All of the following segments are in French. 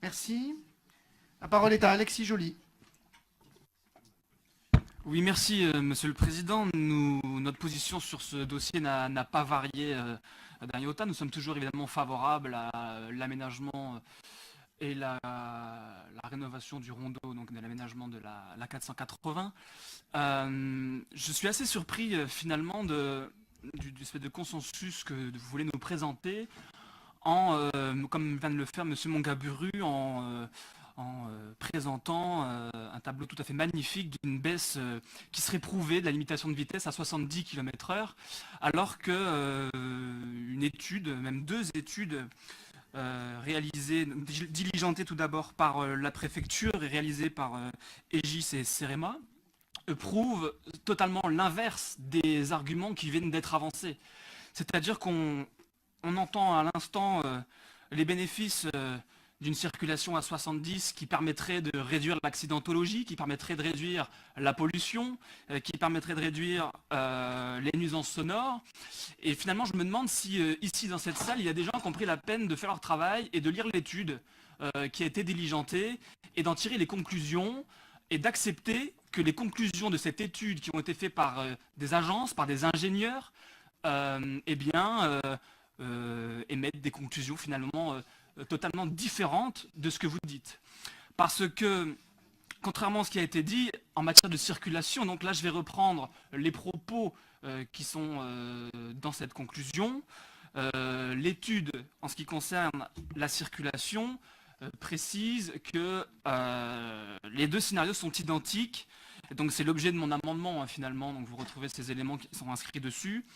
Merci. La parole est à Alexis Joly. Oui, merci, Monsieur le Président. Notre position sur ce dossier n'a pas varié d'un iota. Nous sommes toujours évidemment favorables à l'aménagement et la rénovation du rondeau, donc de l'aménagement de la 480. Je suis assez surpris finalement du espèce de consensus que vous voulez nous présenter, comme vient de le faire Monsieur Mongaburu, en présentant un tableau tout à fait magnifique d'une baisse qui serait prouvée de la limitation de vitesse à 70 km/h, alors que une étude, même deux études réalisées, diligentées tout d'abord par la préfecture et réalisées par Egis et Cerema, prouvent totalement l'inverse des arguments qui viennent d'être avancés. C'est-à-dire qu'on entend à l'instant les bénéfices d'une circulation à 70 qui permettrait de réduire l'accidentologie, qui permettrait de réduire la pollution, qui permettrait de réduire les nuisances sonores. Et finalement, je me demande si ici, dans cette salle, il y a des gens qui ont pris la peine de faire leur travail et de lire l'étude qui a été diligentée et d'en tirer les conclusions et d'accepter que les conclusions de cette étude qui ont été faites par des agences, par des ingénieurs, émettent des conclusions finalement totalement différentes de ce que vous dites. Parce que, contrairement à ce qui a été dit, en matière de circulation, donc là je vais reprendre les propos qui sont dans cette conclusion. L'étude, en ce qui concerne la circulation, précise que les deux scénarios sont identiques. Donc c'est l'objet de mon amendement finalement, donc vous retrouvez ces éléments qui sont inscrits dessus.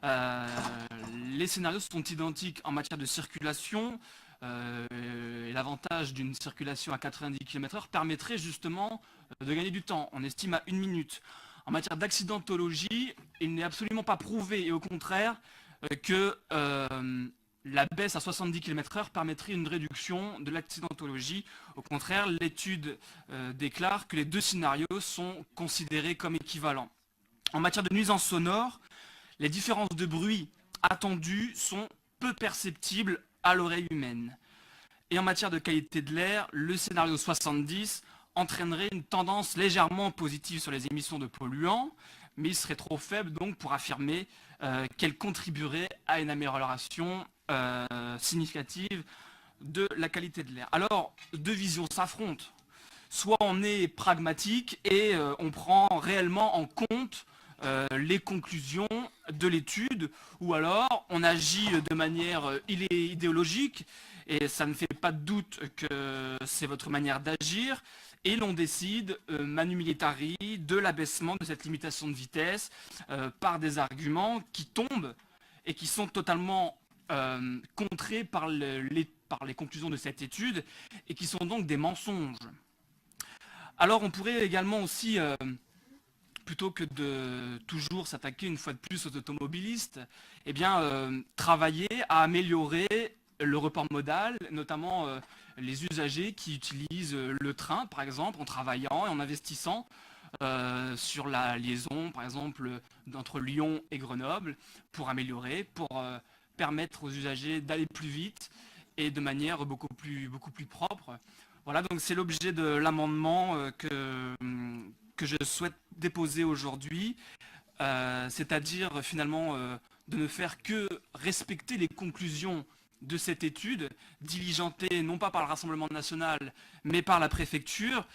Les scénarios sont identiques en matière de circulation et l'avantage d'une circulation à 90 km/h permettrait justement de gagner du temps. On estime à 1 minute. En matière d'accidentologie, il n'est absolument pas prouvé et au contraire que la baisse à 70 km/h permettrait une réduction de l'accidentologie. Au contraire, l'étude déclare que les deux scénarios sont considérés comme équivalents. En matière de nuisance sonore, les différences de bruit attendues sont peu perceptibles à l'oreille humaine. Et en matière de qualité de l'air, le scénario 70 entraînerait une tendance légèrement positive sur les émissions de polluants, mais il serait trop faible donc pour affirmer qu'elle contribuerait à une amélioration significative de la qualité de l'air. Alors, deux visions s'affrontent. Soit on est pragmatique et on prend réellement en compte les conclusions de l'étude, ou alors on agit de manière idéologique, et ça ne fait pas de doute que c'est votre manière d'agir, et l'on décide manu militari de l'abaissement de cette limitation de vitesse par des arguments qui tombent et qui sont totalement contrés par les conclusions de cette étude et qui sont donc des mensonges. Alors on pourrait également aussi, plutôt que de toujours s'attaquer une fois de plus aux automobilistes, eh bien, travailler à améliorer le report modal, notamment les usagers qui utilisent le train, par exemple, en travaillant et en investissant sur la liaison, par exemple, entre Lyon et Grenoble, pour améliorer, pour permettre aux usagers d'aller plus vite et de manière beaucoup plus propre. Voilà, donc c'est l'objet de l'amendement que je souhaite déposer aujourd'hui, c'est-à-dire finalement de ne faire que respecter les conclusions de cette étude, diligentée non pas par le Rassemblement national, mais par la préfecture,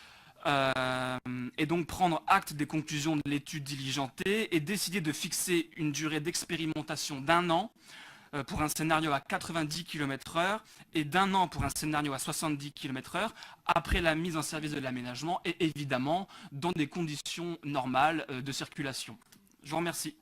et donc prendre acte des conclusions de l'étude diligentée et décider de fixer une durée d'expérimentation d'1 an pour un scénario à 90 km/h et d'1 an pour un scénario à 70 km/h après la mise en service de l'aménagement et évidemment dans des conditions normales de circulation. Je vous remercie.